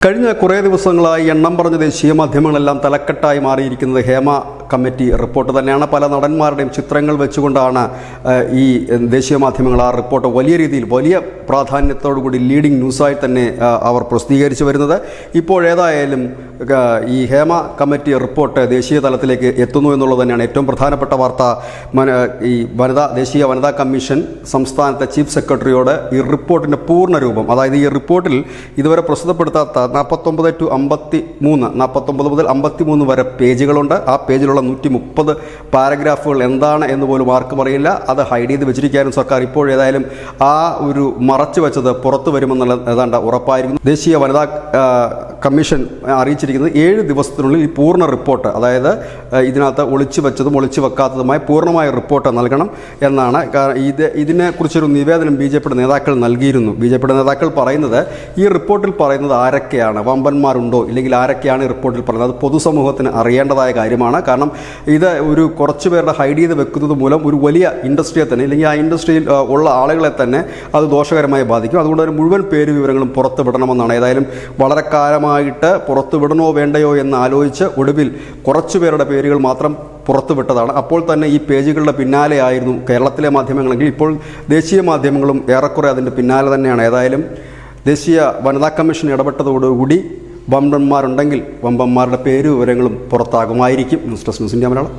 കഴിഞ്ഞ കുറേ ദിവസങ്ങളായി എണ്ണം പറഞ്ഞ ദേശീയ മാധ്യമങ്ങളെല്ലാം തലക്കെട്ടായി മാറിയിരിക്കുന്നത് ഹേമ കമ്മിറ്റി റിപ്പോർട്ട് തന്നെയാണ്. പല നടന്മാരുടെയും ചിത്രങ്ങൾ വെച്ചുകൊണ്ടാണ് ഈ ദേശീയ മാധ്യമങ്ങൾ ആ റിപ്പോർട്ട് വലിയ രീതിയിൽ വലിയ പ്രാധാന്യത്തോടുകൂടി ലീഡിംഗ് ന്യൂസായി തന്നെ അവർ പ്രസിദ്ധീകരിച്ചു വരുന്നത്. ഇപ്പോഴേതായാലും ഈ ഹേമ കമ്മിറ്റി റിപ്പോർട്ട് ദേശീയ തലത്തിലേക്ക് എത്തുന്നു എന്നുള്ളത് തന്നെയാണ് ഏറ്റവും പ്രധാനപ്പെട്ട വാർത്ത. ഈ ദേശീയ വനിതാ കമ്മീഷൻ സംസ്ഥാനത്തെ ചീഫ് സെക്രട്ടറിയോട് ഈ റിപ്പോർട്ടിൻ്റെ പൂർണ്ണ രൂപം, അതായത് ഈ റിപ്പോർട്ടിൽ ഇതുവരെ പ്രസിദ്ധപ്പെടുത്താത്ത 49 to 53 മുതൽ 53 വരെ പേജുകളുണ്ട്. ആ പേജിലുള്ള 130 പാരഗ്രാഫുകൾ എന്താണ് എന്ന് പോലും ആർക്കും അറിയില്ല. അത് ഹൈഡ് ചെയ്ത് വെച്ചിരിക്കാനും സർക്കാർ ഇപ്പോഴേതായാലും ആ ഒരു മറച്ചു വെച്ചത് പുറത്തു വരുമെന്നുള്ള ഏതാണ്ട് ഉറപ്പായിരിക്കുന്നു. ദേശീയ വനിതാ കമ്മീഷൻ അറിയിച്ചിരിക്കുന്നത് 7 ദിവസത്തിനുള്ളിൽ ഈ പൂർണ്ണ റിപ്പോർട്ട്, അതായത് ഇതിനകത്ത് ഒളിച്ചു വെച്ചതും ഒളിച്ചു വെക്കാത്തതുമായ പൂർണ്ണമായ റിപ്പോർട്ട് നൽകണം എന്നാണ്. ഇതിനെക്കുറിച്ചൊരു നിവേദനം ബി.ജെ.പിയുടെ നേതാക്കൾ നൽകിയിരുന്നു. ബി.ജെ.പിയുടെ നേതാക്കൾ പറയുന്നത് ഈ റിപ്പോർട്ടിൽ പറയുന്നത് ആരൊക്കെയാണ്, വമ്പന്മാരുണ്ടോ, ഇല്ലെങ്കിൽ ആരൊക്കെയാണ് ഈ റിപ്പോർട്ടിൽ പറയുന്നത്, അത് പൊതുസമൂഹത്തിന് അറിയേണ്ടതായ കാര്യമാണ്. കാരണം ഇത് ഒരു കുറച്ച് പേരുടെ ഹൈഡ് ചെയ്ത് വെക്കുന്നത് മൂലം ഒരു വലിയ ഇൻഡസ്ട്രിയെ തന്നെ, അല്ലെങ്കിൽ ആ ഇൻഡസ്ട്രിയിൽ ഉള്ള ആളുകളെ തന്നെ അത് ദോഷകരമായി ബാധിക്കും. അതുകൊണ്ട് ഒരു മുഴുവൻ പേര് വിവരങ്ങളും പുറത്തു വിടണമെന്നാണ്. ഏതായാലും വളരെ കാലമായിട്ട് പുറത്തു വിടണോ വേണ്ടയോ എന്ന് ആലോചിച്ച് ഒടുവിൽ കുറച്ചു പേരുടെ പേരുകൾ മാത്രം പുറത്തുവിട്ടതാണ്. അപ്പോൾ തന്നെ ഈ പേജുകളുടെ പിന്നാലെ ആയിരുന്നു കേരളത്തിലെ മാധ്യമങ്ങളെങ്കിൽ ഇപ്പോൾ ദേശീയ മാധ്യമങ്ങളും ഏറെക്കുറെ അതിൻ്റെ പിന്നാലെ തന്നെയാണ്. ഏതായാലും ദേശീയ വനിതാ കമ്മീഷൻ ഇടപെട്ടതോടുകൂടി വമ്പന്മാരുണ്ടെങ്കിൽ വമ്പന്മാരുടെ പേര് വിവരങ്ങളും പുറത്താകുമായിരിക്കും. News desk news India Malayalam.